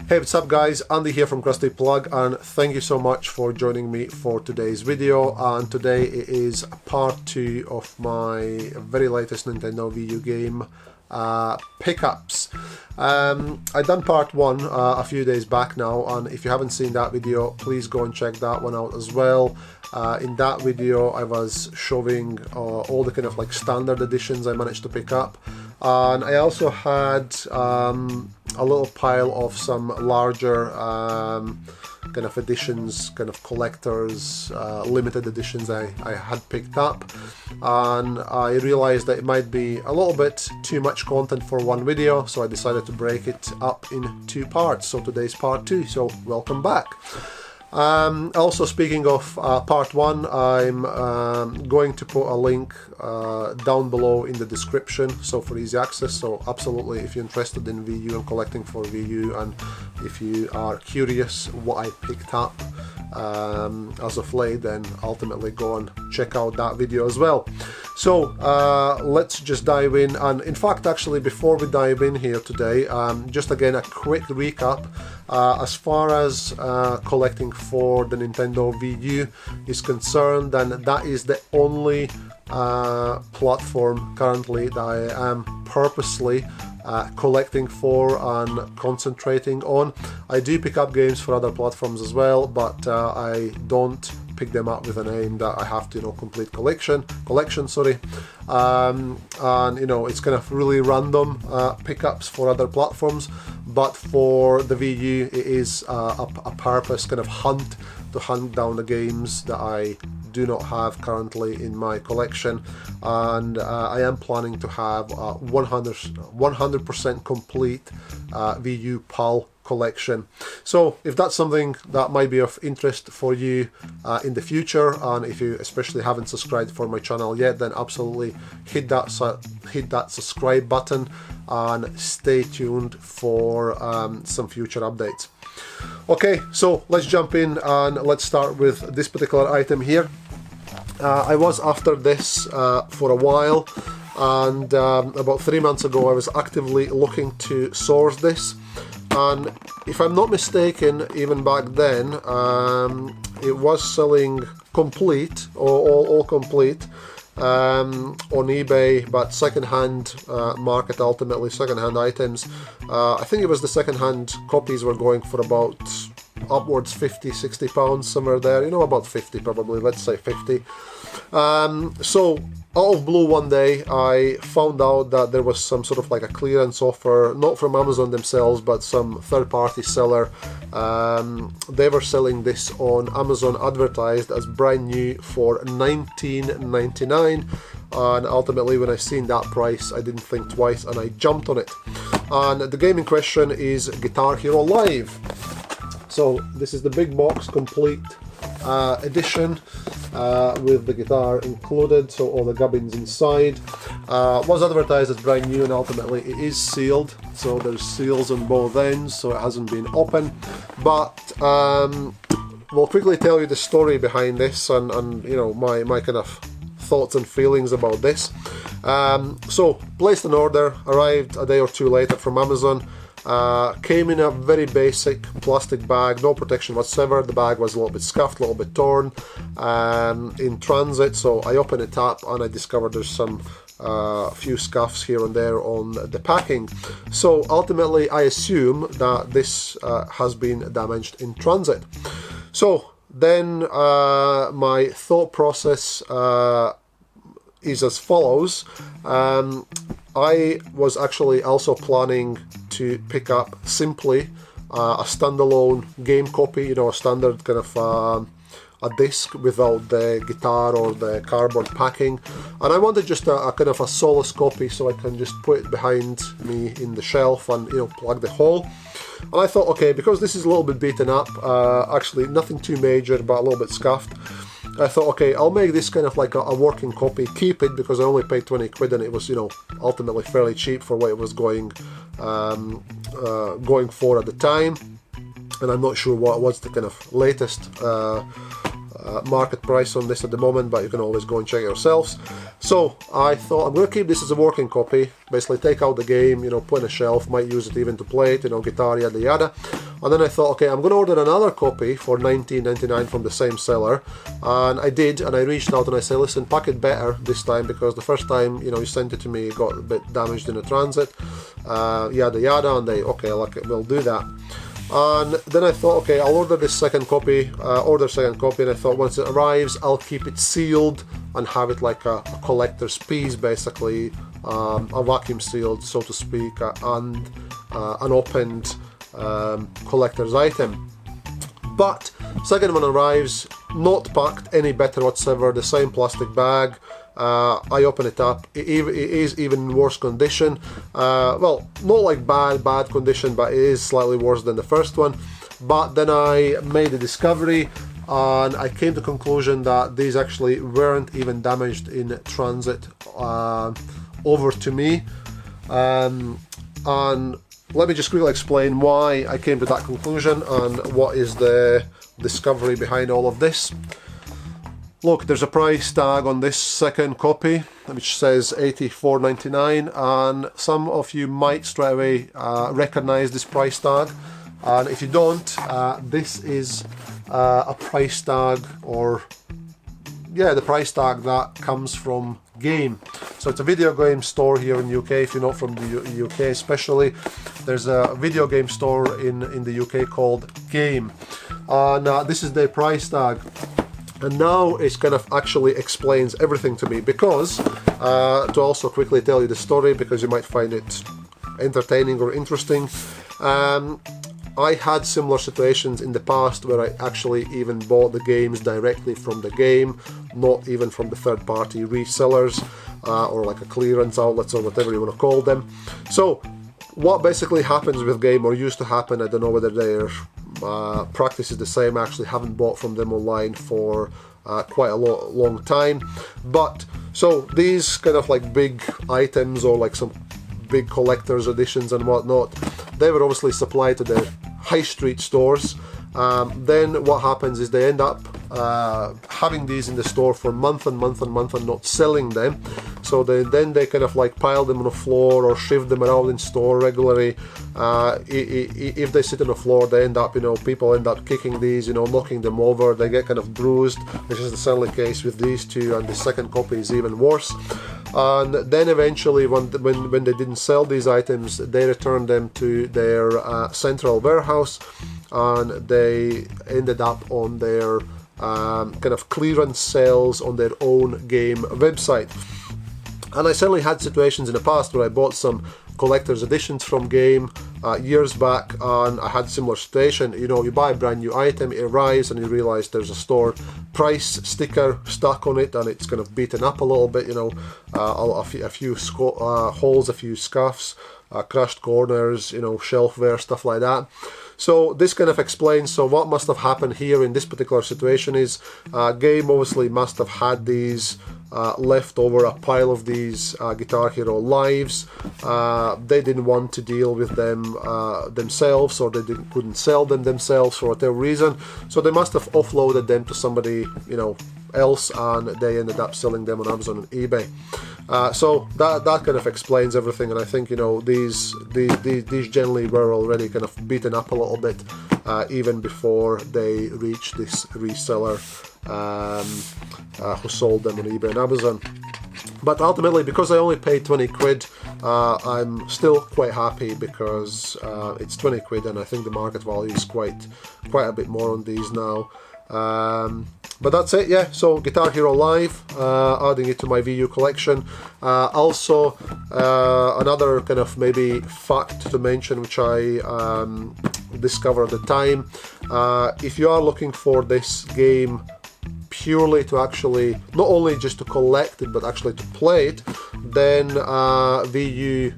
Hey, what's up guys, Andy here from Krusty Plug, and thank you so much for joining me for today's video. And today it is part 2 of my very latest Nintendo Wii U game pickups. I done part 1 a few days back now, and if you haven't seen that video, please go and check that one out as well. In that video I was showing all the kind of like standard editions I managed to pick up, and I also had a little pile of some larger kind of editions, kind of collectors, limited editions I had picked up, and I realized that it might be a little bit too much content for one video, so I decided to break it up in 2 parts. So today's part 2, so welcome back. Also, speaking of part 1, I'm going to put a link down below in the description, so for easy access. So absolutely, if you're interested in Wii U and collecting for Wii U, and if you are curious what I picked up as of late, then ultimately go and check out that video as well. So let's just dive in. And in fact, actually, before we dive in here today, just again a quick recap as far as collecting for the Nintendo Wii U is concerned. Then that is the only platform currently that I am purposely collecting for and concentrating on. I do pick up games for other platforms as well, but I don't pick them up with an aim that I have to, complete collection, sorry. And it's kind of really random pickups for other platforms, but for the Wii U it is a purpose kind of hunt to hunt down the games that I do not have currently in my collection, and I am planning to have a 100% complete Wii U PAL collection. So if that's something that might be of interest for you in the future, and if you especially haven't subscribed for my channel yet, then absolutely hit that subscribe button and stay tuned for some future updates. Okay, so let's jump in and let's start with this particular item here. I was after this for a while, and about 3 months ago I was actively looking to source this, and if I'm not mistaken, even back then it was selling complete, or all complete, on eBay, but second-hand market, ultimately second-hand items. I think it was the second-hand copies were going for about upwards 50-60 pounds, somewhere there, about 50 probably, let's say 50. So out of blue one day I found out that there was some sort of like a clearance offer, not from Amazon themselves but some third-party seller. They were selling this on Amazon advertised as brand new for $19.99, and ultimately when I seen that price I didn't think twice and I jumped on it. And the game in question is Guitar Hero Live. So this is the big box complete edition with the guitar included, so all the gubbins inside. Was advertised as brand new, and ultimately it is sealed, so there's seals on both ends, so it hasn't been opened. But we'll quickly tell you the story behind this, and my kind of thoughts and feelings about this. So placed an order, arrived a day or 2 later from Amazon. Came in a very basic plastic bag, no protection whatsoever. The bag was a little bit scuffed, a little bit torn, in transit. So I opened it up and I discovered there's some few scuffs here and there on the packing. So ultimately I assume that this has been damaged in transit. So then my thought process is as follows. I was actually also planning to pick up simply a standalone game copy, a standard kind of a disc without the guitar or the cardboard packing, and I wanted just a kind of a soulless copy so I can just put it behind me in the shelf and plug the hole. And I thought, okay, because this is a little bit beaten up, actually nothing too major but a little bit scuffed, I thought, okay, I'll make this kind of like a working copy, keep it, because I only paid 20 quid and it was, ultimately fairly cheap for what it was going for at the time. And I'm not sure what was the kind of latest market price on this at the moment, but you can always go and check it yourselves. So I thought I'm going to keep this as a working copy, basically take out the game, put on a shelf, might use it even to play it, guitar, yada yada. and then I thought, okay, I'm going to order another copy for $19.99 from the same seller, and I did, and I reached out and I said, listen, pack it better this time, because the first time, you know, you sent it to me, it got a bit damaged in the transit, yada yada, and they, okay, like, we'll do that. And then I thought, okay, I'll order this second copy, and I thought once it arrives, I'll keep it sealed and have it like a collector's piece, basically, a vacuum sealed, so to speak, and an opened collector's item. But second one arrives, not packed any better whatsoever, the same plastic bag. I open it up, it is even worse condition, well, not like bad condition, but it is slightly worse than the first one. But then I made a discovery, and I came to the conclusion that these actually weren't even damaged in transit over to me, and let me just quickly explain why I came to that conclusion and what is the discovery behind all of this. Look, there's a price tag on this second copy which says $84.99, and some of you might straight away recognize this price tag, and if you don't, this is a price tag, or yeah, the price tag that comes from Game. So it's a video game store here in the UK. If you're not from the UK especially, there's a video game store in the UK called Game, and this is their price tag. And now it kind of actually explains everything to me, because to also quickly tell you the story, because you might find it entertaining or interesting. I had similar situations in the past where I actually even bought the games directly from the game, not even from the third-party resellers or like a clearance outlets or whatever you want to call them. So what basically happens with Game, or used to happen, I don't know whether their practice is the same, I actually haven't bought from them online for quite a long time. But so these kind of like big items, or like some big collector's editions and whatnot, they were obviously supplied to their high street stores. Then what happens is they end up having these in the store for month and not selling them. So then they kind of like pile them on the floor or shift them around in store regularly. If they sit on the floor, they end up, you know, people end up kicking these, you know, knocking them over. They get kind of bruised, which is the certainly case with these two, and the second copy is even worse. And then eventually, when they didn't sell these items, they returned them to their central warehouse, and they ended up on their kind of clearance sales on their own Game website. And I certainly had situations in the past where I bought some collector's editions from Game years back, and I had a similar situation. You know, you buy a brand new item, it arrives, and you realize there's a store price sticker stuck on it, and it's kind of beaten up a little bit, you know, a few holes, a few scuffs, crushed corners, you know, shelfware, stuff like that. So this kind of explains, so what must have happened here in this particular situation is Game obviously must have had these left over, a pile of these Guitar Hero Lives. They didn't want to deal with them themselves, or they couldn't sell them themselves for whatever reason, so they must have offloaded them to somebody, you know, else, and they ended up selling them on Amazon and eBay. So that kind of explains everything, and I think, you know, these generally were already kind of beaten up a little bit even before they reached this reseller who sold them on eBay and Amazon. But ultimately, because I only paid 20 quid, I'm still quite happy, because it's 20 quid, and I think the market value is quite a bit more on these now. But that's it, yeah. So Guitar Hero Live, adding it to my Wii U collection. Also, another kind of maybe fact to mention, which I discovered at the time. If you are looking for this game purely to actually, not only just to collect it, but actually to play it, then Wii U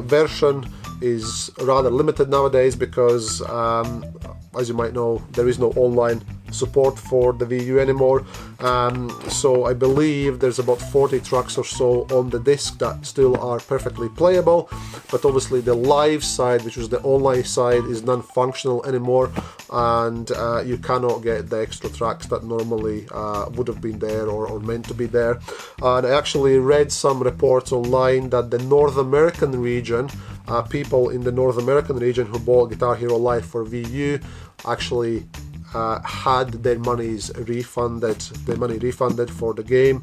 version is rather limited nowadays, because as you might know, there is no online support for the Wii U anymore. So I believe there's about 40 tracks or so on the disc that still are perfectly playable, but obviously the live side, which was the online side, is non-functional anymore, and you cannot get the extra tracks that normally would have been there or meant to be there. And I actually read some reports online that the North American region, people in the North American region who bought Guitar Hero Live for Wii U actually had their money refunded for the game,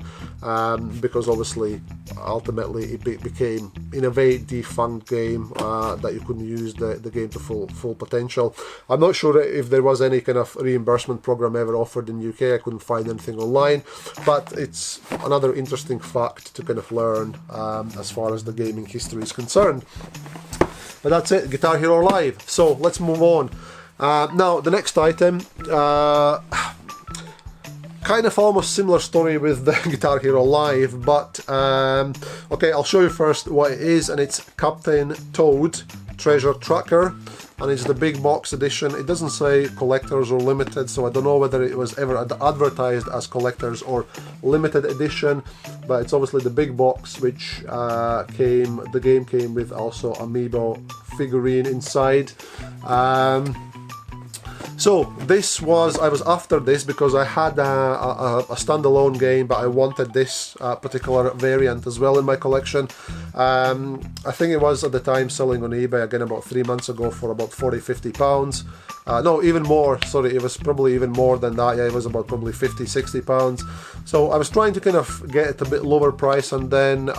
because obviously ultimately it became in a way defunct game, that you couldn't use the game to full potential. I'm not sure if there was any kind of reimbursement program ever offered in UK. I couldn't find anything online, but it's another interesting fact to kind of learn as far as the gaming history is concerned. But that's it, Guitar Hero Live. So let's move on. Now the next item, kind of almost similar story with the Guitar Hero Live, but okay, I'll show you first what it is, and it's Captain Toad Treasure Tracker, and it's the big box edition. It doesn't say collectors or limited, so I don't know whether it was ever advertised as collectors or limited edition, but it's obviously the big box, which the game came with also amiibo figurine inside. So I was after this because I had a standalone game, but I wanted this particular variant as well in my collection. I think it was at the time selling on eBay, again about 3 months ago, for about £40–50. No, even more, sorry, it was probably even more than that. Yeah, it was about probably £50–60. So I was trying to kind of get it a bit lower price, and then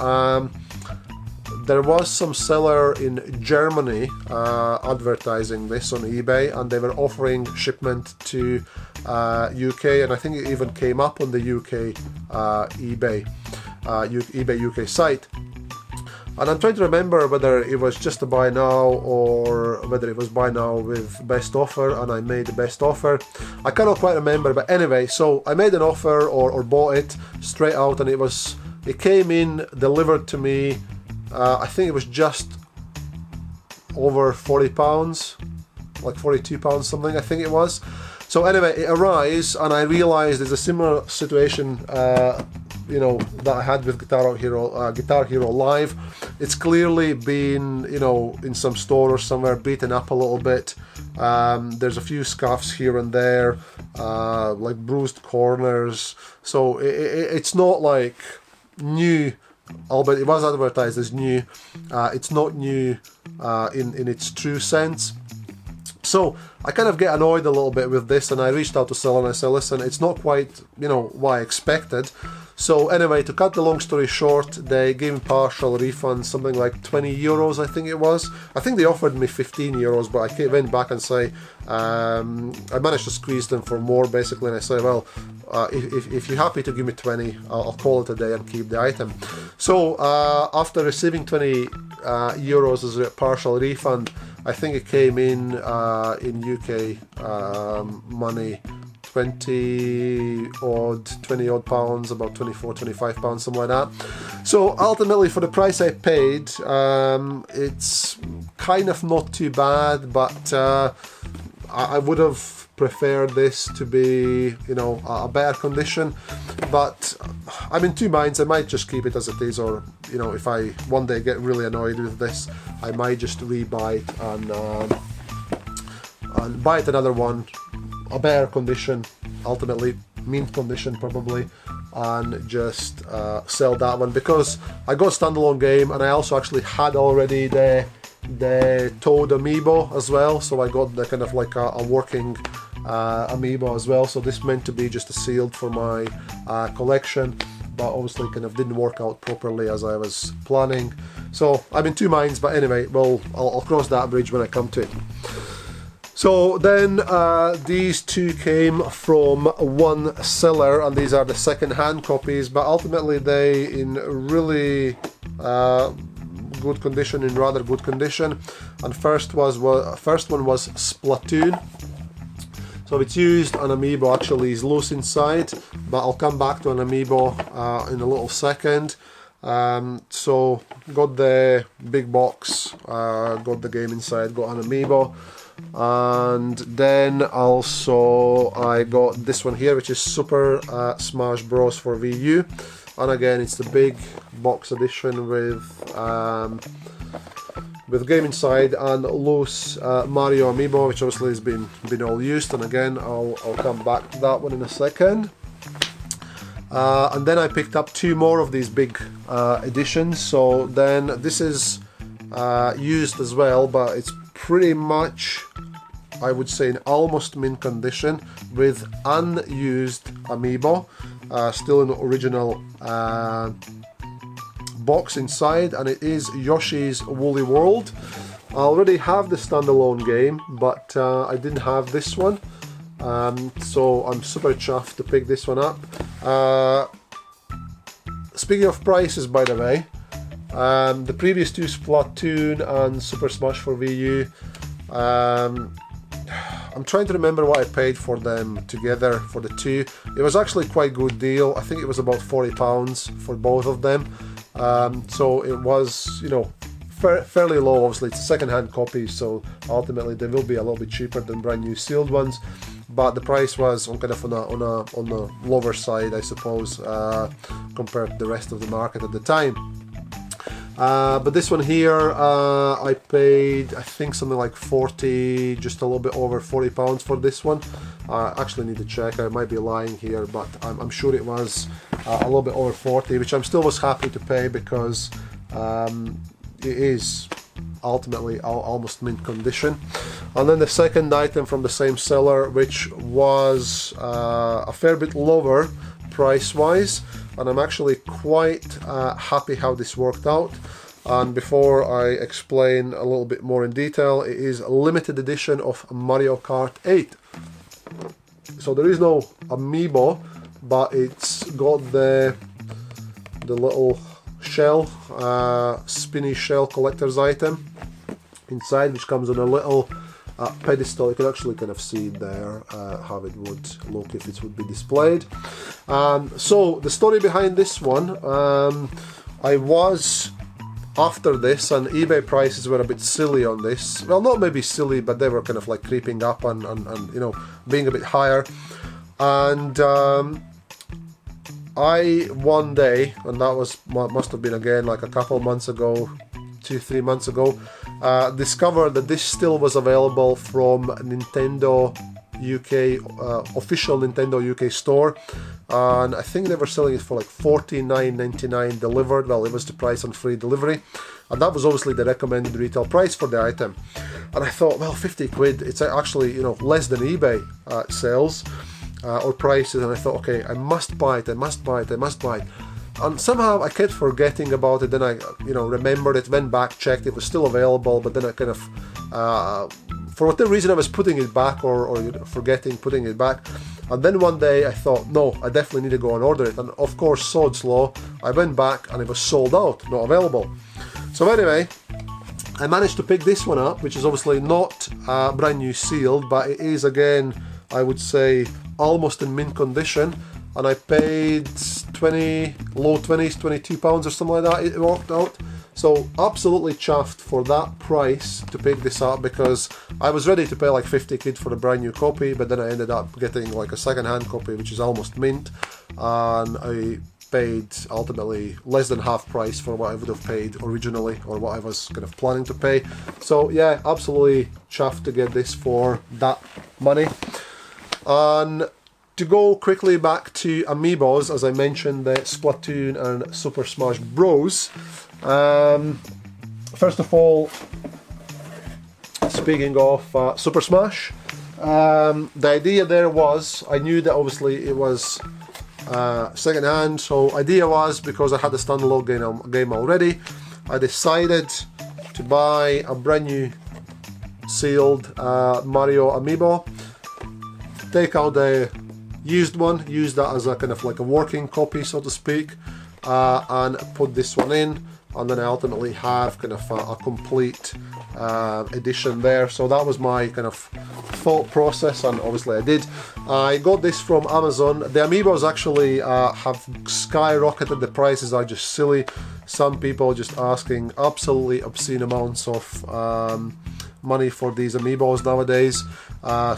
there was some seller in Germany advertising this on eBay, and they were offering shipment to UK, and I think it even came up on the UK eBay UK site. And I'm trying to remember whether it was just a buy now or whether it was buy now with best offer, and I made the best offer. I cannot quite remember, but anyway, so I made an offer or bought it straight out, and it came in delivered to me. I think it was just over £40, like £42 something, I think it was. So anyway, it arrives, and I realised there's a similar situation, you know, that I had with Guitar Hero Live. It's clearly been, you know, in some store or somewhere, beaten up a little bit. There's a few scuffs here and there, like bruised corners. So it's not like new. Albeit it was advertised as new, it's not new in its true sense. So I kind of get annoyed a little bit with this, and I reached out to seller and I said, listen, it's not quite, you know, what I expected. So anyway, to cut the long story short, they gave me partial refund, something like €20, I think it was. I think they offered me €15, but I went back and say, I managed to squeeze them for more basically, and I say, well, if you're happy to give me 20, I'll call it a day and keep the item. So after receiving €20 as a partial refund, I think it came in UK money, 20 odd pounds, about £24–25, something like that. So ultimately, for the price I paid, it's kind of not too bad, but I would have preferred this to be, you know, a better condition. But I'm in two minds. I might just keep it as it is, or, you know, if I one day get really annoyed with this, I might just rebuy it and buy it another one, a better condition, ultimately mint condition probably, and just sell that one, because I got a standalone game, and I also actually had already the Toad amiibo as well, so I got the kind of like a working amiibo as well. So this meant to be just a sealed for my collection, but obviously kind of didn't work out properly as I was planning. So I'm in two minds, but anyway, well, I'll cross that bridge when I come to it. So then these two came from one seller, and these are the second-hand copies, but ultimately they in really good condition, in rather good condition. And first one was Splatoon. So it's used, an amiibo actually is loose inside, but I'll come back to an amiibo in a little second. So got the big box, got the game inside, got an amiibo, and then also I got this one here, which is Super Smash Bros for Wii U, and again it's the big box edition with game inside and loose Mario amiibo, which obviously has been all used, and again I'll come back to that one in a second. And then I picked up two more of these big editions. So then this is used as well, but it's pretty much, I would say, in almost mint condition with unused amiibo, still in the original box inside, and it is Yoshi's Woolly World. I already have the standalone game, but I didn't have this one. So I'm super chuffed to pick this one up. Speaking of prices, by the way, the previous two, Splatoon and Super Smash for Wii U, I'm trying to remember what I paid for them together for the two. It was actually quite a good deal. I think it was about £40 for both of them. So it was, you know, fairly low. Obviously it's a second-hand copy, so ultimately they will be a little bit cheaper than brand new sealed ones, but the price was on the lower side, I suppose, compared to the rest of the market at the time. But this one here, I paid, I think, something like 40, just a little bit over £40 for this one. I actually need to check, I might be lying here, but I'm sure it was a little bit over 40, which I'm still was happy to pay, because it is ultimately almost mint condition. And then the second item from the same seller, which was a fair bit lower price wise, and I'm actually quite happy how this worked out. And before I explain a little bit more in detail, it is a limited edition of Mario Kart 8. So there is no amiibo, but it's got the little shell, spinny shell collector's item inside, which comes on a little pedestal. You can actually kind of see there how it would look if it would be displayed. So the story behind this one, I was after this, and eBay prices were a bit silly on this. Well, not maybe silly, but they were kind of like creeping up and you know, being a bit higher. And I one day, and that was must have been again like a couple months ago, 2-3 months ago, discovered that this still was available from Nintendo UK, official Nintendo UK store, and I think they were selling it for like $49.99 delivered. Well, it was the price on free delivery, and that was obviously the recommended retail price for the item. And I thought, well, 50 quid, it's actually, you know, less than eBay sales or prices, and I thought, okay, I must buy it, I must buy it, I must buy it. And somehow I kept forgetting about it. Then I, you know, remembered it, went back, checked, it was still available, but then I kind of, for whatever reason, I was putting it back or you know, forgetting putting it back. And then one day I thought, no, I definitely need to go and order it. And of course, sod's law, I went back and it was sold out, not available. So anyway, I managed to pick this one up, which is obviously not brand new sealed, but it is, again, I would say, almost in mint condition. And I paid low 20s, £22 or something like that, it worked out. So absolutely chuffed for that price to pick this up, because I was ready to pay like 50 quid for a brand new copy, but then I ended up getting like a second-hand copy, which is almost mint, and I paid ultimately less than half price for what I would have paid originally, or what I was kind of planning to pay. So yeah, absolutely chuffed to get this for that money. And to go quickly back to amiibos, as I mentioned, the Splatoon and Super Smash Bros. First of all, speaking of Super Smash, the idea there was, I knew that obviously it was second hand, so idea was, because I had a standalone game already, I decided to buy a brand new sealed Mario amiibo, take out the used one, use that as a kind of like a working copy, so to speak, and put this one in, and then I ultimately have kind of a complete edition there. So that was my kind of thought process, and obviously I did. I got this from Amazon. The amiibos actually have skyrocketed, the prices are just silly. some people just asking absolutely obscene amounts of money for these amiibos nowadays.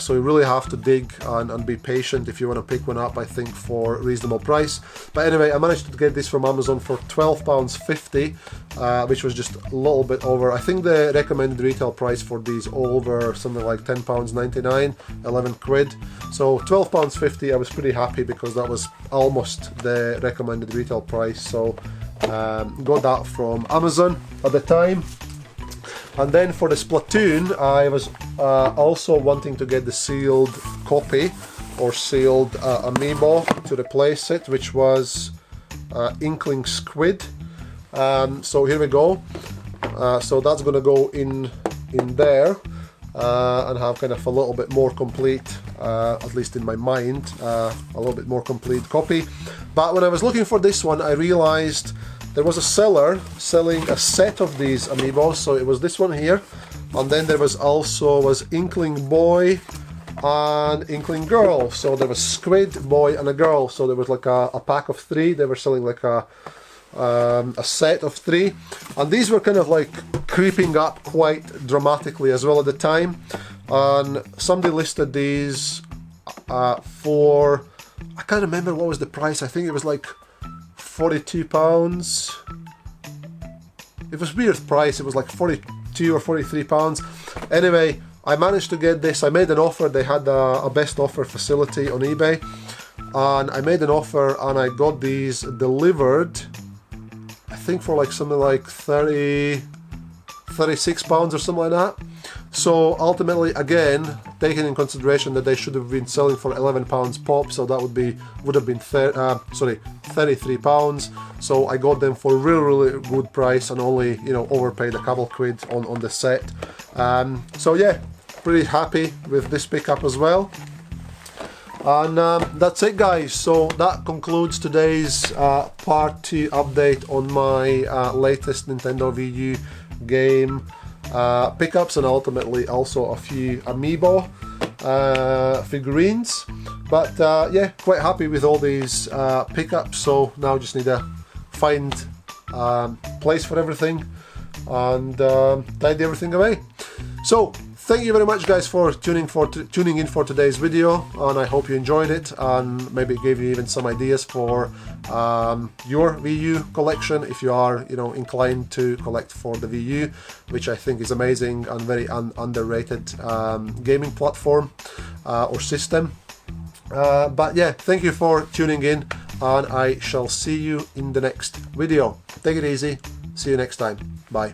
So you really have to dig and be patient if you want to pick one up, I think, for a reasonable price. But anyway, I managed to get this from Amazon for £12.50, which was just a little bit over. I think the recommended retail price for these over something like £10.99, 11 quid. So £12.50, I was pretty happy because that was almost the recommended retail price. So got that from Amazon at the time. And then for the Splatoon, I was also wanting to get the sealed copy or sealed amiibo to replace it, which was Inkling Squid. So here we go. So that's going to go in there and have kind of a little bit more complete, at least in my mind, a little bit more complete copy. But when I was looking for this one, I realized there was a seller selling a set of these amiibos. So it was this one here, and then there was also Inkling Boy and Inkling Girl. So there was Squid, Boy and a Girl. So there was like a pack of 3. They were selling like a set of 3, and these were kind of like creeping up quite dramatically as well at the time. And somebody listed these for, I can't remember what was the price. I think it was like £42. It was a weird price. It was like 42 or 43 pounds. Anyway, I managed to get this. I made an offer. They had a best offer facility on eBay, and I made an offer and I got these delivered, I think for like something like 36 pounds or something like that. So ultimately, again, taking in consideration that they should have been selling for £11 pop, so that would have been 33 pounds. So I got them for a really good price and only, you know, overpaid a couple quid on the set. So yeah, pretty happy with this pickup as well. And that's it, guys. So that concludes today's part 2 update on my latest Nintendo Wii U game pickups, and ultimately also a few amiibo figurines. But yeah, quite happy with all these pickups. So now just need to find place for everything and tidy everything away. So thank you very much, guys, for tuning in for today's video, and I hope you enjoyed it and maybe gave you even some ideas for your Wii U collection if you are, you know, inclined to collect for the Wii U, which I think is amazing and very underrated gaming platform or system. But yeah, thank you for tuning in, and I shall see you in the next video. Take it easy. See you next time. Bye.